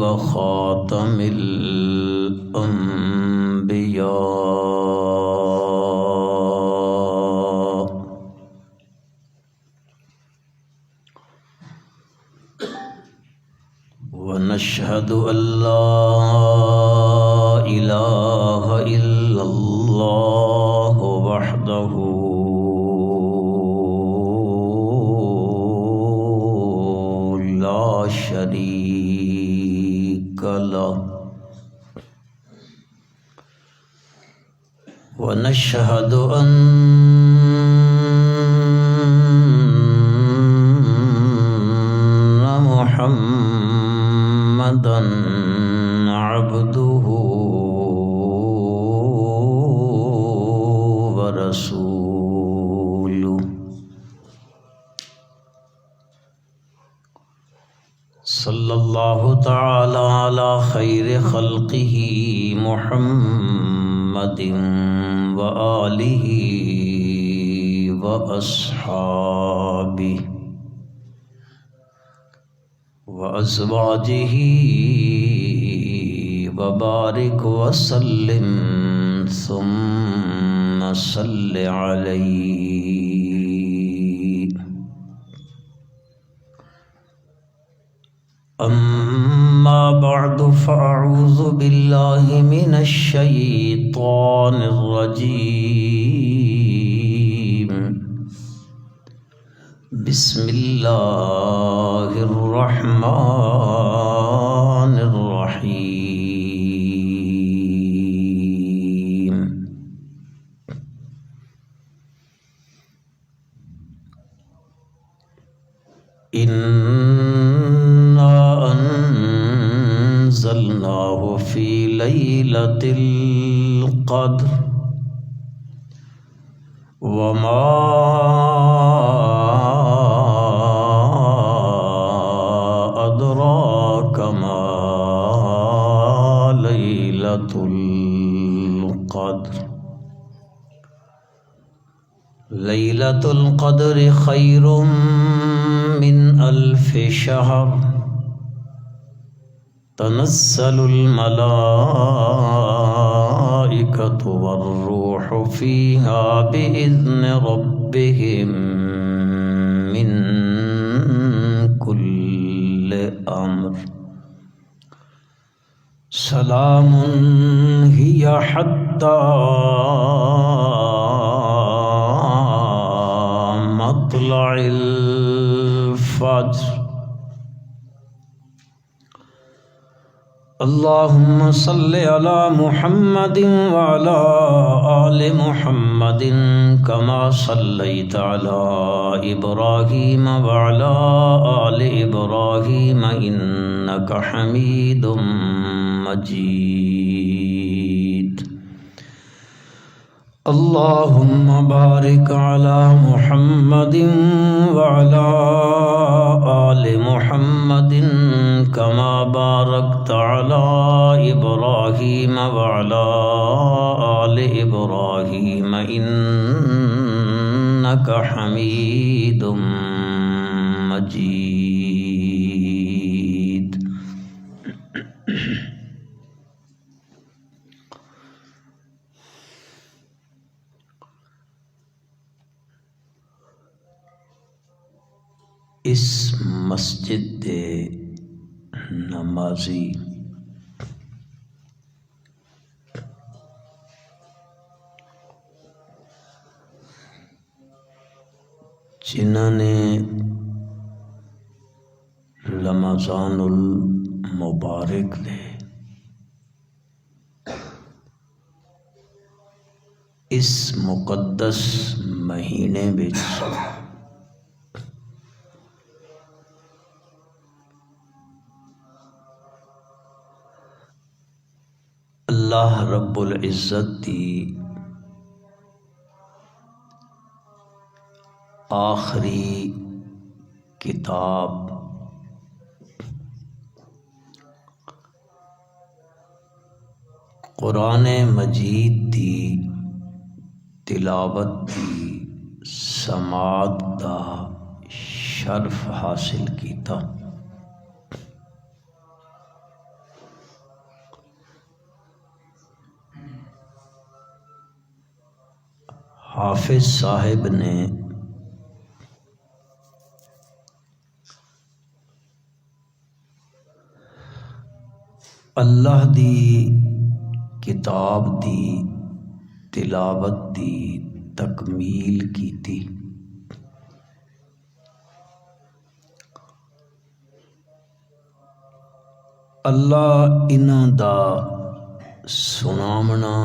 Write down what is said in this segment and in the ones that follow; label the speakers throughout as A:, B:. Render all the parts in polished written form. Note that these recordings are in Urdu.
A: وخاتم الأنبياء ونشهد أن لا إله إلا الله وحده لا شريك له ونشهد أن محمدًا عبده ورسوله صلى الله تعالى على خير خلقه محمد وآله وأصحابه وأزواجه وبارك وسلم ثم صل عليه أما بعد فأعوذ بالله من الشيطان الرجيم بسم الله الرحمن الرحيم إنا أنزلناه في ليلة القدر وما أدراك ما ليلة القدر ليلة القدر خير من 1000 شهر تنزل الملائكة والروح فيها بإذن ربهم من كل أمر سلام هي حتى مطلع الفجر اللهم صل على محمد وعلى آل محمد كما صليت على إبراهيم وعلى آل إبراهيم إنك حميد مجيد اللهم بارك على محمد وعلى آل محمد كما باركت على إبراهيم وعلى آل إبراهيم إنك حميد مجيد اس مسجد دے نمازی جنہوں نے رمضان المبارک دے اس مقدس مہینے وچ اللہ رب العزت دی آخری کتاب قرآن مجید دی تلاوت دی سماعت دا شرف حاصل کیتا۔ حافظ صاحب نے اللہ دی کتاب دی تلاوت دی تکمیل کیتی۔ اللہ انہاں دا سنامنا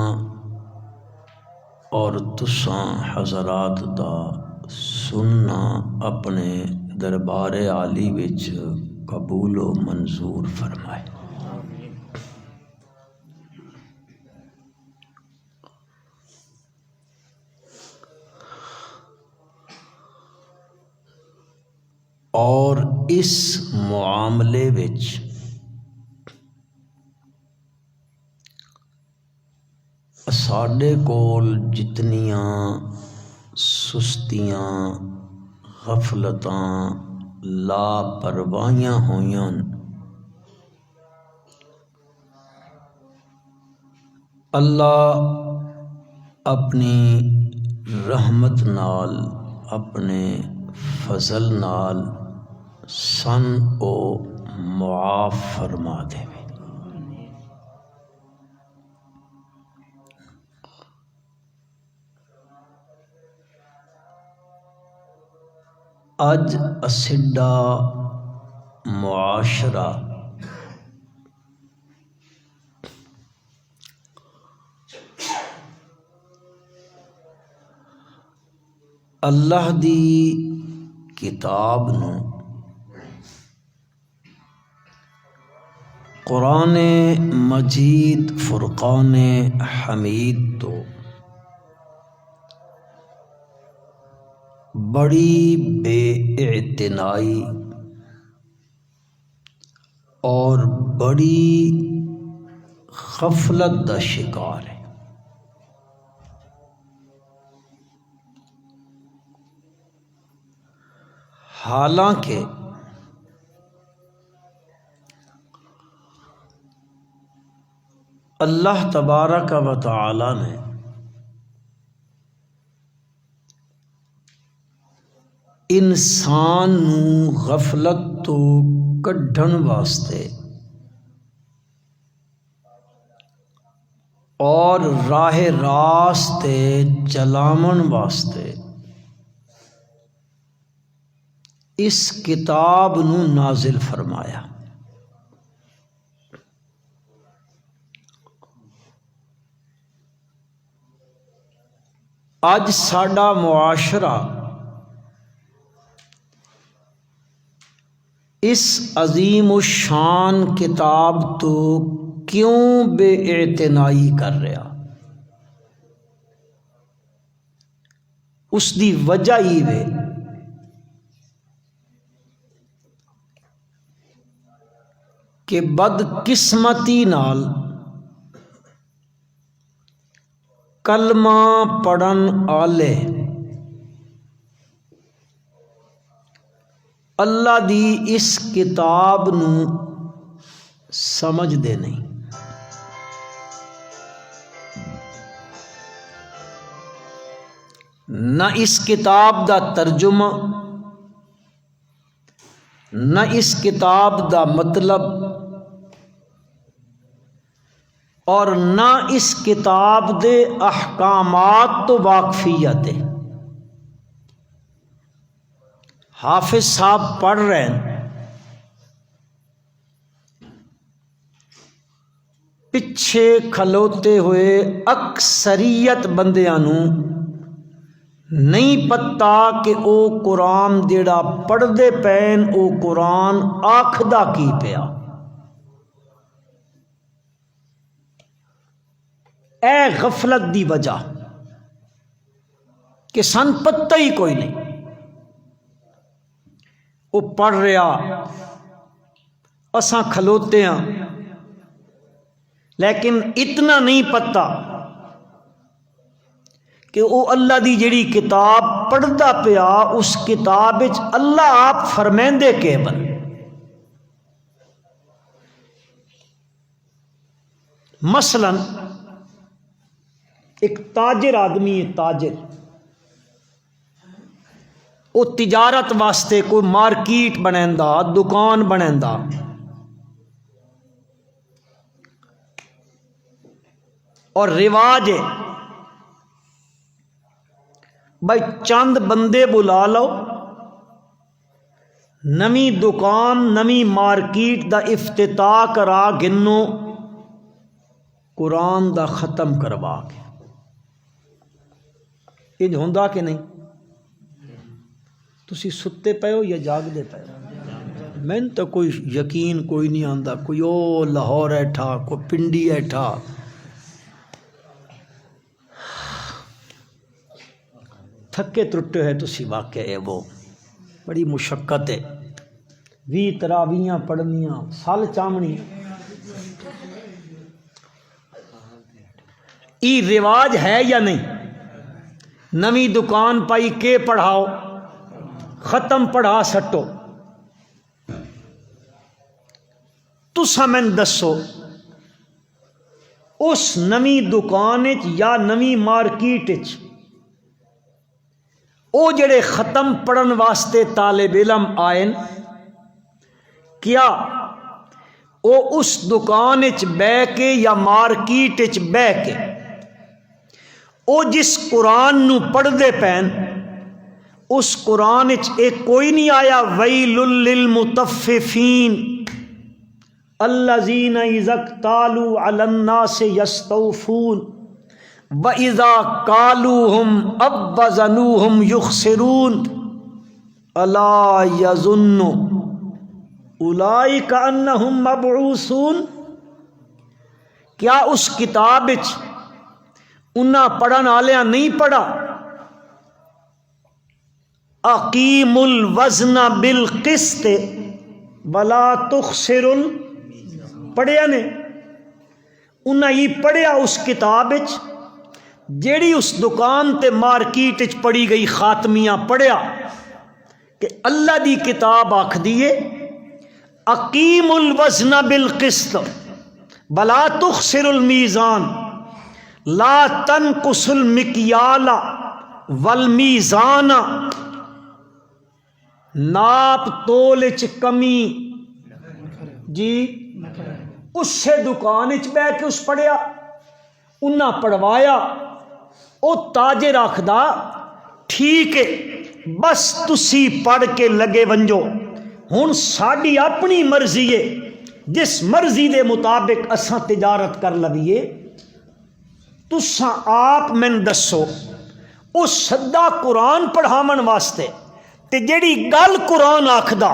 A: اور تساں حضرات دا سننا اپنے دربار عالی وچ قبول و منظور فرمائے۔ اور اس معاملے وچ ساڈے کول جتنیاں سستیاں غفلتاں لاپرواہیاں ہوئیاں اللہ اپنی رحمت نال اپنے فضل نال سن او معاف فرما دے۔ اج اسڈا معاشرہ اللہ دی کتاب نو قرآن مجید فرقان حمید تو بڑی بے اعتنائی اور بڑی غفلت دا شکار ہے۔ حالانکہ اللہ تبارک و تعالی نے انسان نو غفلت تو کڈھن واسطے اور راہ راستے چلاون واسطے اس کتاب نو نازل فرمایا۔ اج ساڈا معاشرہ اس عظیم الشان کتاب تو کیوں بے اعتنائی کر رہا؟ اس دی وجہ ہی وے کہ بدقسمتی نال کلمہ پڑھن آلے اللہ دی اس کتاب نو سمجھ دے نہیں۔ نہ اس کتاب دا ترجمہ، نہ اس کتاب دا مطلب، اور نہ اس کتاب دے احکامات تو واقفیت ہے۔ حافظ صاحب پڑھ رہے ہیں، پچھے کھلوتے ہوئے اکثریت بندیاں نو نہیں پتا کہ او قرآن جڑا پڑھ دے پین او قرآن آکھدا کی پیا۔ اے غفلت دی وجہ کہ سن پتہ ہی کوئی نہیں، وہ پڑھ رہا اساں کھلوتے ہیں، لیکن اتنا نہیں پتا کہ وہ اللہ دی جڑی کتاب پڑھدا پیا اس کتاب وچ اللہ آپ فرمیندے کے بن۔ مثلا ایک تاجر آدمی ہے، تاجر وہ تجارت واسطے کوئی مارکیٹ بنیندا، دکان بنیندا، اور رواج ہے بھائی چند بندے بلا لو، نمی دکان نمی مارکیٹ دا افتتاح کرا گنو، قرآن دا ختم کروا کے۔ یہ ہوندا کہ نہیں؟ تسی ستے پے ہو یا جاگدے پے ہو؟ میں تو کوئی یقین کوئی نہیں آندا، کوئی او لاہور ایٹھا، کوئی پنڈی ایٹھا، تھکے ترٹے ہے تسی واقع ہے، وہ بڑی مشقت ہے، 20 تراویحاں پڑھنیاں، سال چامنی، ای رواج ہے یا نہیں؟ نویں دکان پائی کے پڑھاؤ، ختم پڑھا سٹو۔ تسا میں دسو اس نویں دکان یا نویں مارکیٹ او جڑے ختم پڑھن واسطے طالب علم آئن، کیا او اس دکان بہ کے یا مارکیٹ بہ کے او جس قرآن نو پڑھ دے پین اس قرآن کوئی نہیں آیا ویل للمطففین الذین اذا اکتالوا علی الناس یستوفون وَإِذَا قَالُوهُمْ أَوْ وَزَنُوهُمْ يُخْسِرُونَ أَلَا يَظُنُّ أُولَئِكَ أَنَّهُمْ مَبْعُوثُونَ؟ کیا اس کتاب انہاں پڑھن آلیاں نہیں پڑھا اقیم الوزن بالقسط ولا تخسر پڑھیا نے؟ انہاں یہ پڑھیا اس کتاب جیڑی اس دکان تے مارکیٹ پڑھی گئی خاتمیاں پڑھیا کہ اللہ دی کتاب آکھ دیے اقیم الوزن بالقسط ولا تخسر المیزان لا تنقص المکیال والمیزان، ناپ تول کمی جی اس سے دکان بہ کے اس پڑھیا، انہاں پڑھوایا، او تاجر آکھدا ٹھیک ہے بس تسی پڑھ کے لگے ونجو، ہن ساڈی اپنی مرضی ہے، جس مرضی دے مطابق اساں تجارت کر لویے۔ تساں آپ میں دسو او سدا قرآن پڑھاون واسطے تے جیڑی گل قرآن آکھدا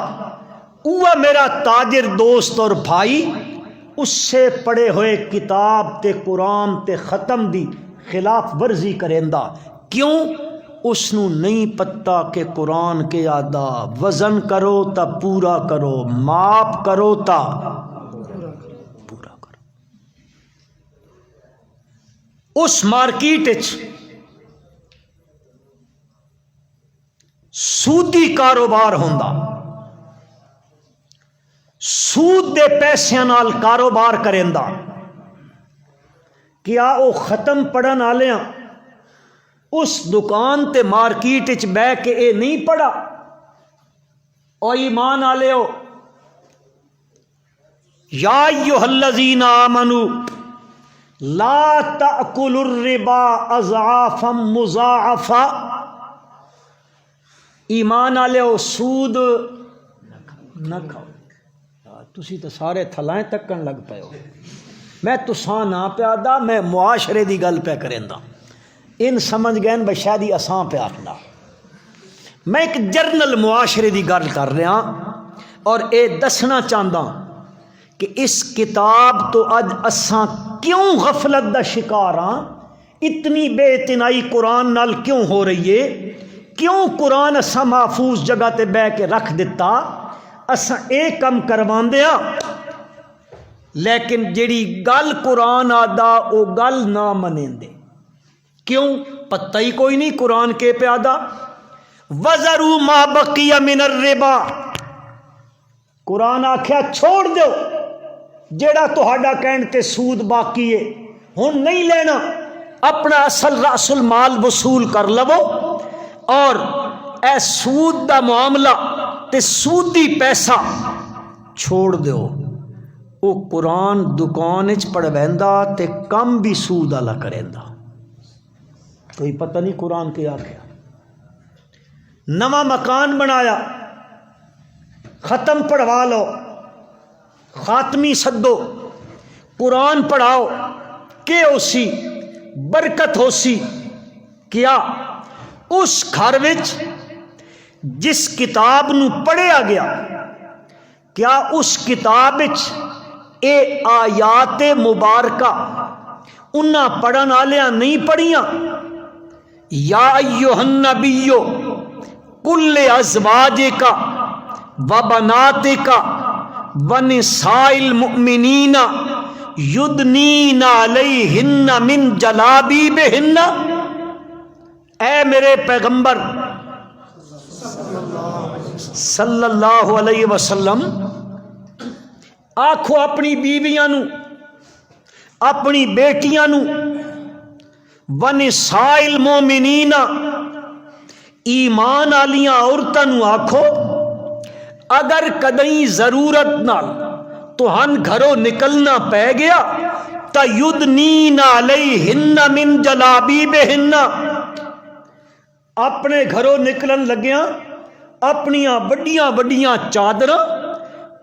A: اوہ میرا تاجر دوست اور بھائی اس سے پڑھے ہوئے کتاب تے قرآن تے ختم دی خلاف ورزی کریندا، کیوں؟ اس نو نہیں پتہ کہ قرآن کے آدھا وزن کرو تا پورا کرو، ماپ کرو تا پورا کرو۔ اس مارکیٹ سودی کاروبار ہوندا، سود دے پیسیاں نال کاروبار کریندا، کیا او ختم پڑھن آلیاں اس دکان تے مارکیٹ بہ کے اے نہیں پڑھا؟ او ایمان آلیو یا ایھا الذین آمنوا لا تأکلوا الربا اضعافا مضاعفا، ایمان آلیو سود نہ کھاؤ۔ تسی تو سارے تھلائیں تکن لگ پے ہو، میں تساں نہ پیادا، میں معاشرے دی گل پہ کریندا، ان سمجھ گئے بھائی شاید ہی اساں پہ آکھنا، میں ایک جرنل معاشرے دی گل کر رہا اور اے دسنا چاہتا کہ اس کتاب تو اج اساں کیوں غفلت دا شکار ہاں، اتنی بے اعتنائی قرآن نال کیوں ہو رہی ہے، کیوں قرآن اساں محفوظ جگہ تے بہ کے رکھ دیتا، اساں اے کم کرواندے ہاں لیکن جیڑی گل قرآن آدھا او گل نہ منیندے، کیوں؟ پتہ ہی کوئی نہیں قرآن کے پیادا وَذَرُوا مَا بَقِيَ مِنَ الرِّبَا، قرآن آکھیا چھوڑ دیو جیڑا تہاڈا کہن تے سود باقی ہے، ہن نہیں لینا، اپنا اصل رأس المال وصول کر لو اور اے سود دا معاملہ تے سودی پیسہ چھوڑ دیو. وہ قرآن دکان وچ پڑھویندا تے کم بھی سود والا کریندا. کوئی پتہ نہیں قرآن کیا آکھیا. نواں مکان بنایا، ختم پڑھوا لو، خاتمی سدو، قرآن پڑھاؤ کہ ہو سی برکت ہو سی. کیا اس گھر وچ جس کتاب نو پڑھیا گیا کیا اس کتاب وچ اے آیات مبارکہ انہاں پڑھن والیاں نہیں پڑھیاں؟ یا ایھا النبی قل لازواجک وبناتک ونساء المؤمنین یدنین علیہن من جلابیبہن. اے میرے پیغمبر صلی اللہ علیہ وسلم آکھو اپنی بیویاں نو، اپنی بیٹیاں نو، ونساء المؤمنین ایمان والیاں عورتاں نو آکھو اگر کدیں ضرورت نال تہن گھروں نکلنا پہ گیا تا یدنین علیہن من جلابیبہن. اپنے گھروں نکلن لگیاں اپنیاں وڈیاں وڈیاں چادراں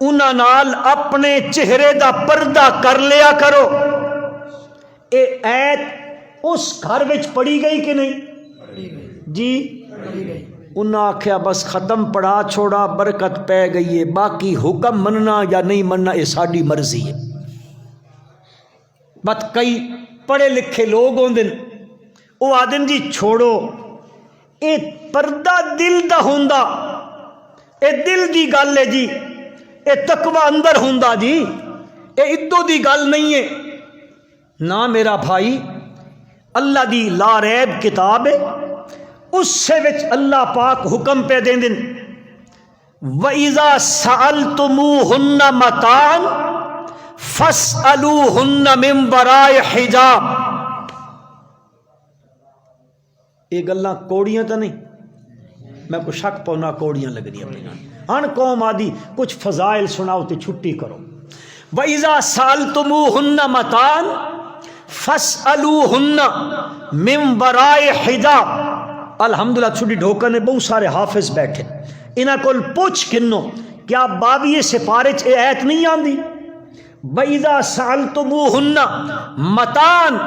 A: انہاں نال اپنے چہرے دا پردہ کر لیا کرو. اے ایت اس گھر وچ پڑھی گئی کہ نہیں جی؟ انہاں آکھیا بس ختم پڑھا چھوڑا برکت پہ گئی ہے، باقی حکم مننا یا نہیں مننا یہ ساڈی مرضی ہے. بس کئی پڑھے لکھے لوگ ہوندے وہ آدن جی چھوڑو اے پردہ دل دا ہوندا، اے دل دی گل ہے جی، اے تقوی اندر ہوندا جی، اے ادو دی گل نہیں ہے. نہ میرا بھائی، اللہ دی لا ریب کتاب ہے، اس سے وچ اللہ پاک حکم پہ دین دن وَإِذَا سَأَلْتُمُوهُنَّ مَتَاعًا فَاسْأَلُوهُنَّ مِنْ وَرَاءِ حِجَابٍ. یہ گلاں کوڑیاں تو نہیں، میں کوئی شک پونا کوڑیاں لگنیاں پہ ہن قوم آدھی کچھ فضائل سناؤ تے چھٹی کرو. وَإِذَا سَأَلْتُمُوهُنَّ مَتَاعًا فَاسْأَلُوهُنَّ مِنْ وَرَاءِ حِجَابٍ. الحمدللہ چھٹی ڈھوکر نے بہت سارے حافظ بیٹھے، انہاں کول پوچھ کنو کیا 22 سپارے اے ایت نہیں آندی؟ وَإِذَا سَأَلْتُمُوهُنَّ مَتَاعًا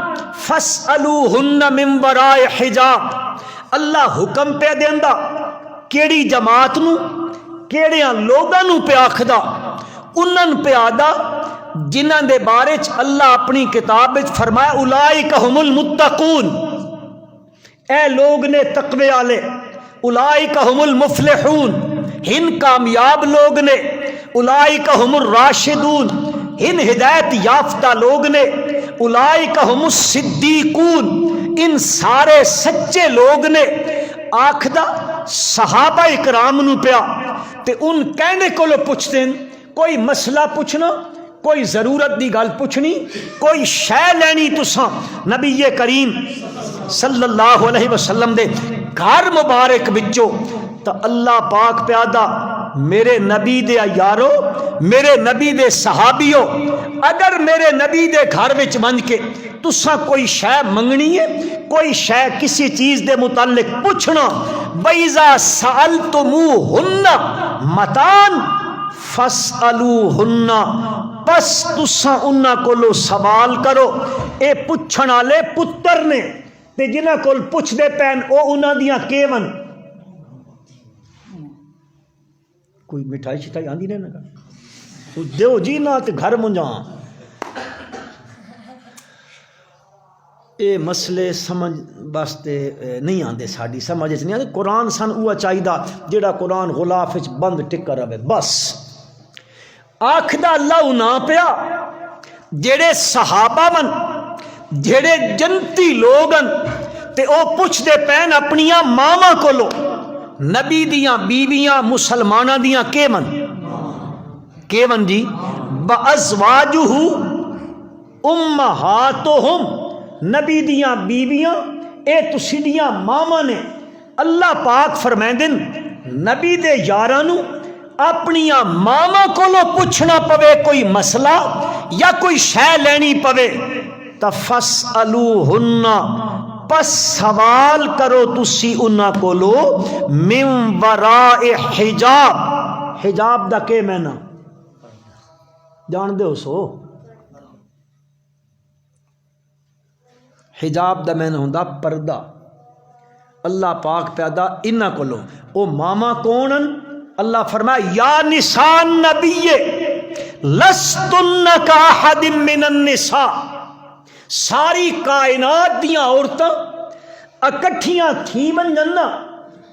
A: فَاسْأَلُوهُنَّ مِنْ وَرَاءِ حِجَابٍ. اللہ حکم پہ دیندا کیڑی جماعت نو کیڑیاں لوگاں نو پہ آکھدا انہاں پہ آدا جنہاں دے بارے چ اللہ اپنی کتاب وچ فرمایا اولئک ھم المتقون، اے لوگ نے تقوی والے، اولئک ھم المفلحون، ہن کامیاب لوگ نے، اولئک ھم الراشدون، ہن ہدایت یافتہ لوگ نے، اولئک ھم الصدیقون، ان سارے سچے لوگ نے. آکھدا صحابہ اکرام نو پیا تے ان کہنے کو لو پوچھتے ہیں کوئی مسئلہ پوچھنا، کوئی ضرورت دی گل پوچھنی، کوئی شے لینی تساں نبی کریم صلی اللہ علیہ وسلم دے گھر مبارک وچوں تا اللہ پاک پیادا میرے نبی دے یارو، میرے نبی دے صحابیو، اگر میرے نبی دے گھر وچ ونج کے تساں کوئی شے منگنی ہے، کوئی شے کسی چیز دے متعلق پوچھنا، وَإِذَا سَأَلْتُمُوهُنَّ مَتَاعًا فَاسْأَلُوهُنَّ، پس تساں انہاں کولو سوال کرو. اے پوچھن والے پتر نے تے جنہاں کول پوچھ دے پین او انہاں دیاں کیون. کوئی مٹھائی شٹائی آندی نہیں نا دیو جی نہ تے گھر منجاں. اے مسئلے سمجھ واسطے نہیں آندے، ساڈی سمجھ نہیں آندے. قرآن سن اوہ چاہیدا جیڑا قرآن غلاف وچ بند ٹکر رہے بس. آکھدا اللہ نہ پیا جیڑے صحابہ من جیڑے جنتی لوگن تے او پوچھ دے پین اپنیاں ماواں کولو، نبی دیاں بیویاں مسلماناں دیاں کیون جی وَأَزْوَاجُهُ أُمَّهَاتُهُمْ، نبی دیاں بیویاں اے تسیڈیاں ماواں نے، اللہ پاک فرمیندن نبی دے یاراں نو اپنیاں ماواں کولو پوچھنا پوے کوئی مسئلہ یا کوئی شے لینی پوے تفسألوہن پس سوال کرو تسی انہاں کولو من وراء حجاب. حجاب دا کے معنی جان دے ہو سو؟ حجاب دا معنی ہوندا پردہ. اللہ پاک پیدا انہاں کولو او ماما کونن؟ اللہ فرمایا یا نساء النبی لستن کاحد من النساء. ساری کائنات دیاں عورتاں اکٹھیاں تھی بنجن نا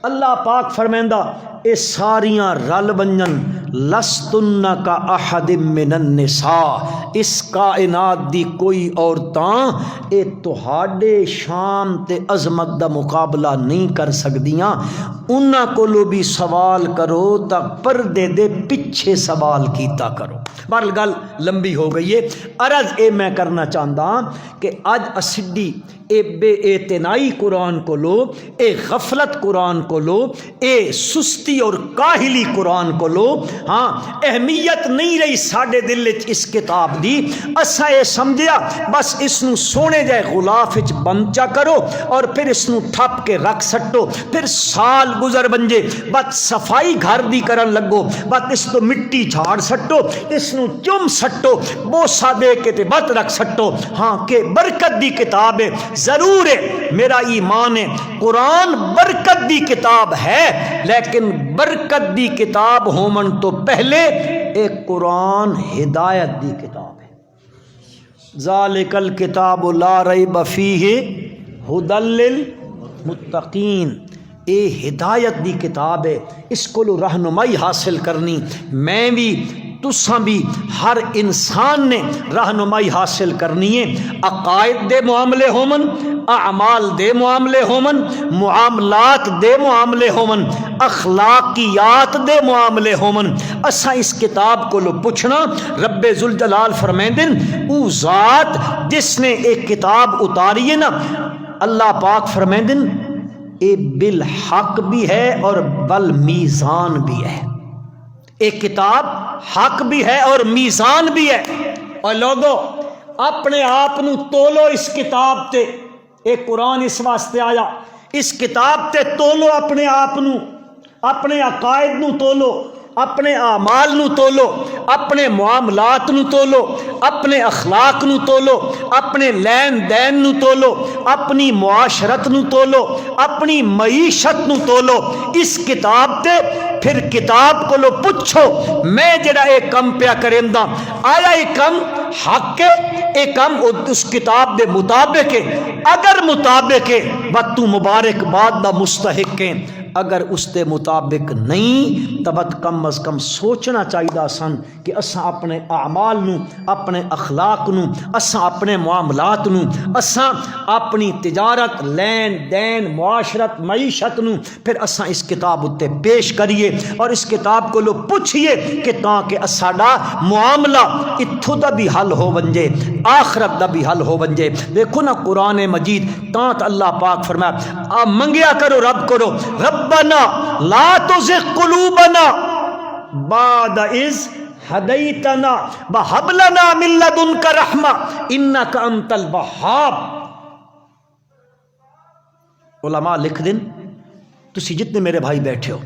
A: اللہ پاک فرمیندا اے ساریاں رل بنجن لستن کا احد من النساء. اس کائنات دی کوئی عورتاں اے تہاڈے شان تے عظمت دا مقابلہ نہیں کر سکدیاں. انہاں کولو بھی سوال کرو تا پردے دے پیچھے سوال کیتا کرو. بہرحال گل لمبی ہو گئی ہے. عرض اے میں کرنا چاہتا کہ اج اسڈی اے بے اعتنائی قرآن کو لو، اے غفلت قرآن کو لو، اے سستی اور کاہلی قرآن کو لو. ہاں اہمیت نہیں رہی ساڈے دل وچ اس کتاب دی. اساں اے سمجھیا بس اس نو سونے جائے غلاف وچ بند چا کرو اور پھر اس نو ٹھپ کے رکھ سٹو. پھر سال گزر بنجے بس صفائی گھر دی کرن لگو، بس اس تو مٹی جھاڑ سٹو، اس نو چم سٹو، بوسا دے کے تے بت رکھ سٹو. ہاں کہ برکت دی کتاب ہے. ضرور ہے میرا ایمان ہے قرآن برکت دی کتاب ہے، لیکن برکت دی کتاب ہومن تو پہلے ایک قرآن ہدایت دی کتاب ہے. ذالک الکتاب لا ریب فیہ ھدی للمتقین. اے ہدایت دی کتاب ہے، اس کو رہنمائی حاصل کرنی میں بھی تساں بھی ہر انسان نے رہنمائی حاصل کرنی ہے. عقائد دے معاملے ہومن، اعمال دے معاملے ہومن، معاملات دے معاملے ہومن، اخلاقیات دے معاملے ہومن. اساں اس کتاب کو پوچھنا رب ذوالجلال فرمیندن او ذات جس نے ایک کتاب اتاری ہے نا، اللہ پاک فرمیندن اے بالحق بھی ہے اور بالمیزان بھی ہے. ایک کتاب حق بھی ہے اور میزان بھی ہے. اور لوگو اپنے آپ نو تولو اس کتاب تے. ایک قرآن اس واسطے آیا اس کتاب تے تولو اپنے آپ نو، اپنے عقائد نو تولو، اپنے اعمال نو تولو، اپنے معاملات نو تولو، اپنے اخلاق نو تولو، اپنے لین دین نو تولو، اپنی معاشرت نو تولو، اپنی معیشت نو تولو اس کتاب تے. پھر کتاب کو لو پوچھو میں جڑا ایک کم پیا کریندا آیا ایک کم حق ہے، ایک کم اس کتاب دے مطابق ہے. اگر مطابق ہے بس تو مبارک باد دا مستحق ہے، اگر اس دے مطابق نہیں تو بت کم از کم سوچنا چاہیے سن کہ اساں اپنے اعمال نو، اپنے اخلاق نو، اساں اپنے معاملات نو، اساں اپنی تجارت، لین دین، معاشرت، معیشت نو پھر اساں اس کتاب اتے پیش کریے اور اس کتاب کو لو پوچھئے کہ تاکہ ساڈا معاملہ اتھوں دا بھی حل ہو ونجے، آخرت دا بھی حل ہو ونجے. دیکھو نا قرآن مجید تانت اللہ پاک فرمایا منگیا کرو رب کرو ربنا لا تزغ قلوبنا بعد اذ ہدیتنا وہب لنا من لدنک رحمہ انک انت الوہاب. علماء لکھ دن تسی جتنے میرے بھائی بیٹھے ہو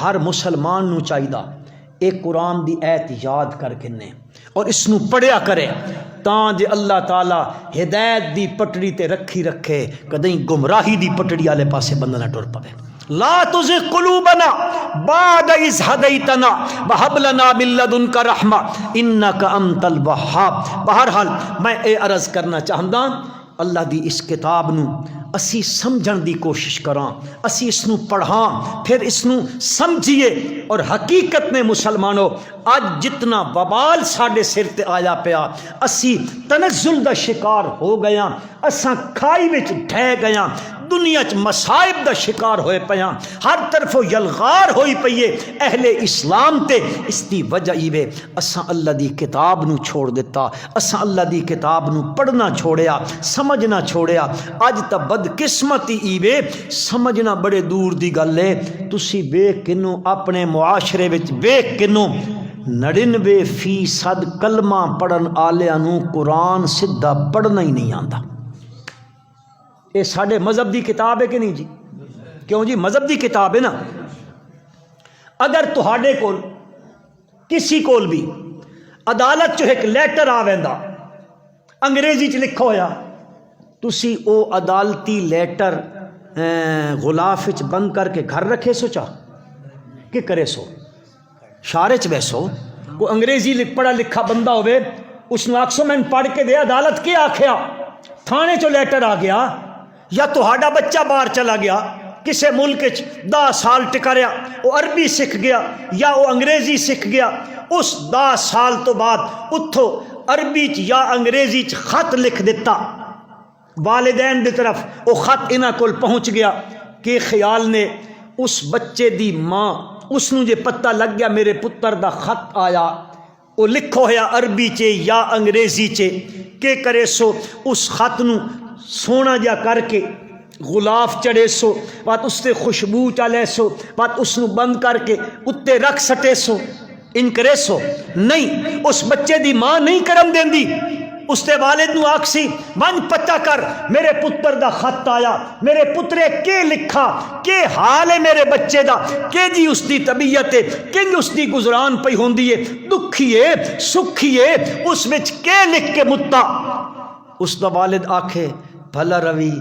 A: ہر مسلمان نو چاہیے ایک قرآن دی ایت یاد کر کے نے اور اس نو پڑھیا کرے تاں جے اللہ تعالی ہدایت دی پٹڑی تے رکھی رکھے کدیں گمراہی دی پٹڑی والے پاسے بندہ نہ ٹر پے. لا تزغ قلوبنا بعد اذ ہدیتنا وہب لنا من لدنک رحمہ انک انت الوہاب. بہرحال میں اے عرض کرنا چاہندا اللہ دی اس کتاب نو اسی سمجھن دی کوشش کراں، اسی اس نو پڑھاں، پھر اس نو سمجھیے. اور حقیقت میں مسلمانوں اج جتنا وبال ساڈے سر تے آیا پیا اسی تنزل دا شکار ہو گیا، اساں کھائی وچ ڈھے گیا، دنیا چ مصائب دا شکار ہوئے پیاں، ہر طرفوں یلغار ہوئی پئیے اہل اسلام تے، اس دی وجہ ایوے اساں اللہ دی کتاب نو چھوڑ دیتا، اساں اللہ دی کتاب نو پڑھنا چھوڑیا، سمجھنا چھوڑیا۔ اج تا بدقسمتی ایوے سمجھنا بڑے دور دی گل ہے، تسی ویکھ کنوں اپنے معاشرے وچ ویکھ کنوں 99% کلمہ پڑھن آلیاں نو قرآن سدھا پڑھنا ہی نہیں آندا۔ یہ ساڈے مذہب دی کتاب ہے کہ نہیں جی؟ کیوں جی مذہب دی کتاب ہے نا۔ اگر تہاڈے کول کسی کول بھی عدالت چ ایک لیٹر آویندا انگریزی چ لکھا ہویا، تسی او عدالتی لیٹر غلاف وچ بند کر کے گھر رکھے سو چاہ کہ کرے سو شارے چ ویسو کوئی انگریزی پڑھا لکھا بندہ ہوئے، اس نے آکسو میں پڑھ کے دے عدالت کیا آکھیا، تھانے چو لیٹر آ گیا، یا تہاڈا بچہ باہر چلا گیا کسے ملک 10 سال ٹکا رہا، وہ عربی سکھ گیا یا وہ انگریزی سکھ گیا، اس 10 سال تو بعد اتھو عربی چ یا انگریزی چ خط لکھ دیتا والدین دی طرف، وہ خط انہاں کول پہنچ گیا کہ خیال نے اس بچے دی ماں اس نو جے پتہ لگ گیا میرے پتر دا خط آیا، وہ لکھو ہویا عربی چے یا انگریزی چے، کہ کرے سو اس خط نو سونا جا کر کے غلاف چڑھے سو، بات اس تے خوشبو چلے سو، بات اس نو بند کر کے اتے رکھ سٹے سو، ان کرے سو نہیں، اس بچے دی ماں نہیں کرم دین دی، اس تے والد نو آکسی من پتہ کر میرے پتر دا خط آیا، میرے پترے کے لکھا، کے حال ہے میرے بچے دا، کہ جی اس دی طبیعت ہے، کہ اس دی گزران پئی ہوندی ہے، دکھی ہے سکھی ہے، اس وچ کے لکھ کے متا۔ اس دا والد آکھے بھلا روی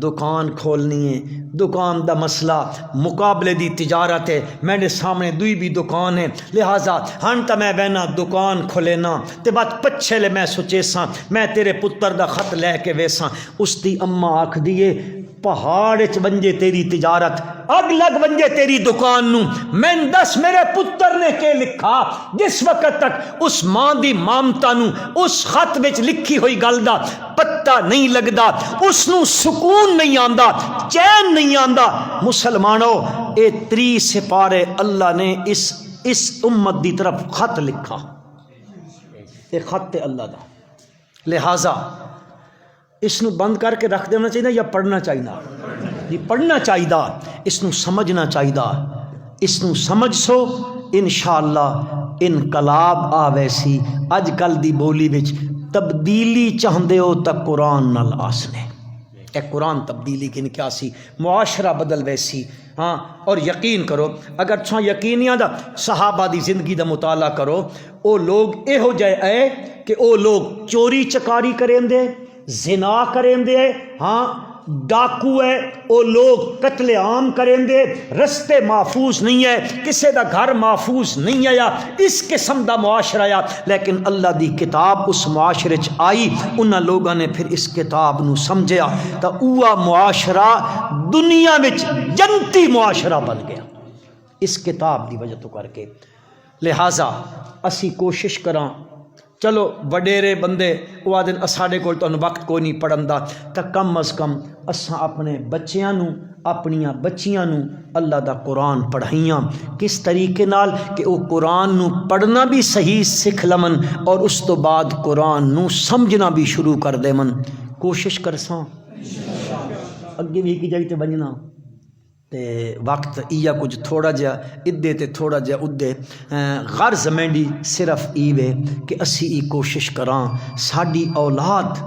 A: دکان کھولنی ہے، دکان دا مسئلہ مقابلے دی تجارت ہے، میں نے سامنے دوئی بھی دکان ہے، لہٰذا ہن تا میں بہنا دکان کھولینا تے بات پچھے لے میں سوچے ساں میں تیرے پتر دا خط لے کے ویساں۔ اس دی اماں آکھ دیئے پہاڑ چ بنجے تیری تجارت، اگ لگ بنجے تیری دکان نو، میں دس میرے پتر نے کے لکھا، جس وقت تک اس ماں دی مامتا نو اس خط وچ لکھی ہوئی گل دا پتہ نہیں لگدا، اس نو سکون نہیں آندا، چین نہیں آندا۔ مسلمانوں اے 3 سپارے اللہ نے اس امت دی طرف خط لکھا، اے خط اللہ دا، لہذا اس نو بند کر کے رکھ دینا چاہیے یا پڑھنا چاہیے؟ جی پڑھنا چاہیے، اس نو سمجھنا چاہیے، اس نو سمجھ سو انشاءاللہ انقلاب آوے سی۔ اج کل دی بولی وچ تبدیلی چاہندے ہو تا قرآن نال آسنے، اے قرآن تبدیلی کن کیا سی، معاشرہ بدل ویسی۔ ہاں اور یقین کرو اگر چھاں یقینیاں دا صحابہ دی زندگی دا مطالعہ کرو، او لوگ اے ہو جائے اے کہ او لوگ چوری چکاری کریں دے، زنا کریں دے، ہاں ڈاکو ہے، او لوگ قتل عام کریں دے، رستے محفوظ نہیں ہے، کسے دا گھر محفوظ نہیں آیا، اس قسم دا معاشرہ آیا، لیکن اللہ دی کتاب اس معاشرے چ آئی، انہاں لوگاں نے پھر اس کتاب نو سمجھیا تا اوہ معاشرہ دنیا وچ جنتی معاشرہ بن گیا اس کتاب دی وجہ تو کر کے۔ لہٰذا اسی کوشش کراں، چلو وڈیرے بندے وہ آدھے ساڈے کول تو وقت کوئی نہیں پڑھن دا، تا کم از کم اساں اپنے بچیاں نو اپنیاں بچیاں نو اللہ دا قرآن پڑھائیاں، کس طریقے نال کہ وہ قرآن نو پڑھنا بھی صحیح سکھ لمن اور اس تو بعد قرآن نو سمجھنا بھی شروع کر دے من۔ کوشش کرساں اگے بھی کی جائی تے بننا تے وقت ایا کچھ تھوڑا جا ادے تے تھوڑا جا ادے، غرض مینڈی صرف ایوے کہ اسی ای کوشش کراں ساڈی اولاد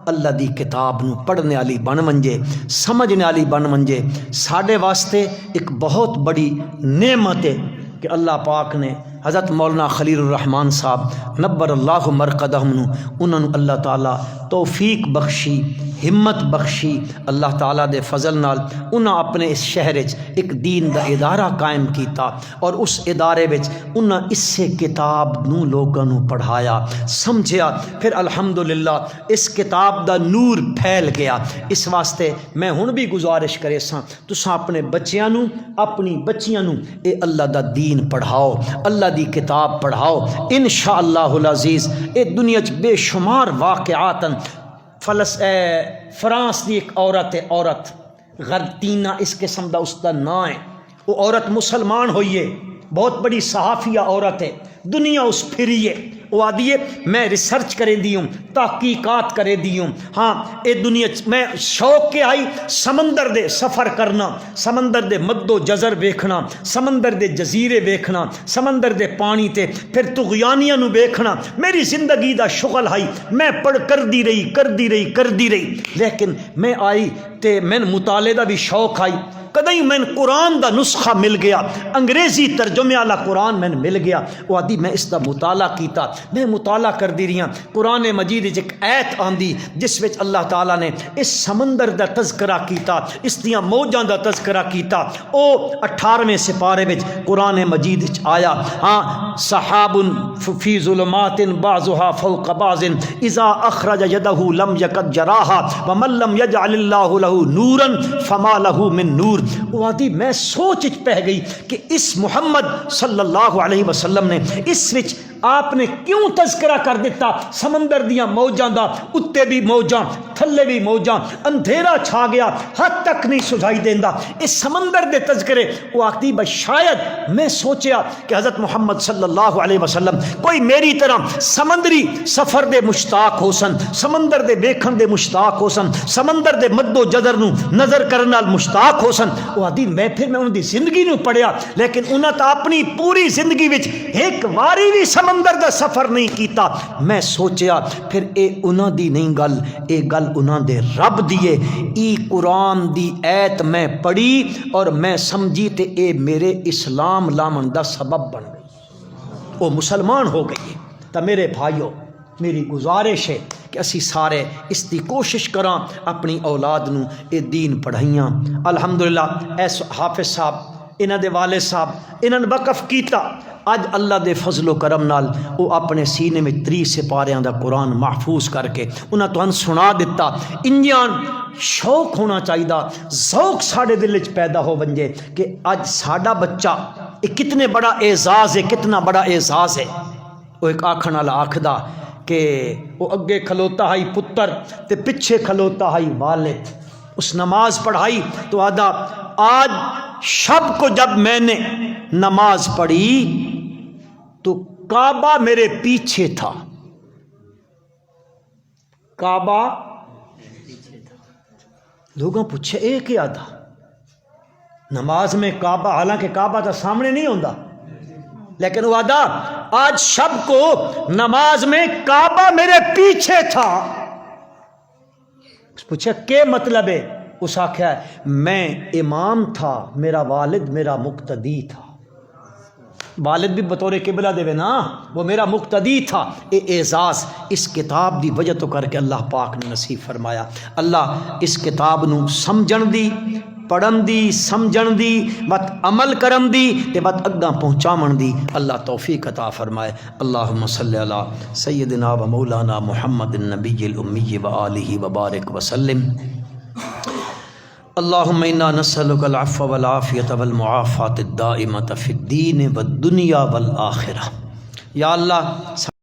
A: اللہ دی کتاب نو پڑھنے والی بن منجے، سمجھنے والی بن منجے۔ ساڈے واسطے ایک بہت بڑی نعمت ہے کہ اللہ پاک نے حضرت مولانا خلیل الرحمان صاحب نبر اللہ مرقدہم نو انہوں نے اللہ تعالیٰ توفیق بخشی، ہمت بخشی، اللہ تعالیٰ دے فضل نال انہاں اپنے اس شہر وچ ایک دین دا ادارہ قائم کیتا اور اس ادارے وچ انہاں اس سے کتاب نو لوگاں نو پڑھایا، سمجھیا، پھر الحمدللہ اس کتاب دا نور پھیل گیا۔ اس واسطے میں ہن بھی گزارش کرے ساں تساں اپنے بچیاں نو اپنی بچیاں نو اے اللہ دا دین پڑھاؤ، اللہ دی کتاب پڑھاؤ، انشاءاللہ العزیز اے دنیا چ بے شمار واقعاتن فرانس دی ایک عورت غرتینہ اس قسم دا اس دا نا ہے. وہ عورت مسلمان ہوئی ہے, بہت بڑی صحافیہ عورت ہے, دنیا اس پھری ہے. وہ آدھی ہے میں ریسرچ کرے دی ہوں, تحقیقات کرے دی ہوں. ہاں اے دنیا میں شوق کے آئی سمندر دے سفر کرنا, سمندر دے مد و جزر ویکھنا, سمندر دے جزیرے ویکھنا, سمندر دے پانی تے پھر طغیانیاں نو ویکھنا. میری زندگی دا شغل ہائی, میں پڑھ کر دی رہی. لیکن میں آئی تے میں مطالعے دا بھی شوق آئی. کدیں میں قرآن دا نسخہ مل گیا, انگریزی ترجمے والا قرآن میں مل گیا. وہ آدھی میں اس دا مطالعہ کیتا, میں مطالعہ کر دی رہی ہوں. قرآن مجید ایک ایت آندی جس وچ اللہ تعالیٰ نے اس سمندر دا تذکرہ کیتا, اس دیاں موجاں دا تذکرہ کیتا. او 18ویں سپارے وچ قرآن مجید وچ آیا, ہاں سحاب فی ظلمات بعضها فوق بعض اذا اخرج یدہ لم یکد جراها ومن لم یجعل اللہ له نورا فما له من نور. وہ آتی میں سوچ پہ گئی کہ اس محمد صلی اللہ علیہ وسلم نے اس وچ آپ نے کیوں تذکرہ کر دیتا سمندر دیاں موجاں دا, اتے بھی موجاں تھلے بھی موجاں, اندھیرا چھا گیا حد تک نہیں سجائی دیندا اس سمندر دے تذکرے. وہ آتی بس شاید میں سوچیا کہ حضرت محمد صلی اللہ علیہ وسلم کوئی میری طرح سمندری سفر دے مشتاق ہو سن, سمندر دے ویکھن دے مشتاق ہو سن, سمندر دے مد و جزر نو نظر کرن نال مشتاق ہو سن. وہ آتی میں انہاں دی زندگی نو پڑھیا, لیکن انہاں تا اپنی پوری زندگی وچ ایک واری بھی سمندر دا سفر نہیں کیتا. میں سوچیا پھر اے انہاں دی نہیں گل, اے گل انہاں دے رب دیے. ای قرآن دی ایت میں پڑھی اور میں سمجھی تے اے میرے اسلام لامن دا سبب بن گئی, وہ مسلمان ہو گئی. تا میرے بھائیو میری گزارش ہے کہ اسی سارے اس دی کوشش کراں اپنی اولاد نو اے دین پڑھائیاں. الحمدللہ ایس حافظ صاحب انہاں دے والد صاحب انہاں نے وقف کیتا, اج اللہ دے فضل و کرم نال وہ اپنے سینے میں 30 سپاریاں دا قرآن محفوظ کر کے انہاں تو سنا دیتا. انجان شوق ہونا چاہیے, ذوق ساڑے دل وچ پیدا ہو ونجے کہ اج ساڈا بچہ یہ کتنے بڑا اعزاز ہے, کتنا بڑا اعزاز ہے. وہ ایک آکھن والا آکھدا کہ وہ اگے کھلوتا ہائی پتر تے پیچھے کھلوتا ہائی والد. اس نماز پڑھائی تو آدھا آج شب کو جب میں نے نماز پڑھی تو کعبہ میرے پیچھے تھا, کعبہ لوگوں پوچھے اے کیا تھا نماز میں کعبہ, حالانکہ کعبہ تو سامنے نہیں ہوتا, لیکن وہ آدھا آج شب کو نماز میں کعبہ میرے پیچھے تھا. پوچھا کیا مطلب ہے؟ اس آخیا میں امام تھا, میرا والد میرا مقتدی تھا. والد بھی بطور قبلہ دے نا, وہ میرا مقتدی تھا. اے اعزاز اس کتاب دی وجہ تو کر کے اللہ پاک نے نصیب فرمایا. اللہ اس کتاب نو سمجھن دی, پڑھن دی, سمجھن دی, بات عمل کرن دی تے بات اگاں پہنچاون دی اللہ توفیق عطا فرمائے. اللہم صلی علی سیدنا و مولانا محمد النبی الامی و آلہ و بارک وسلم. اللہم انا نسألک العفو والعافیۃ والمعافاۃ الدائمۃ فی الدین والدنیا والآخرہ. یا اللہ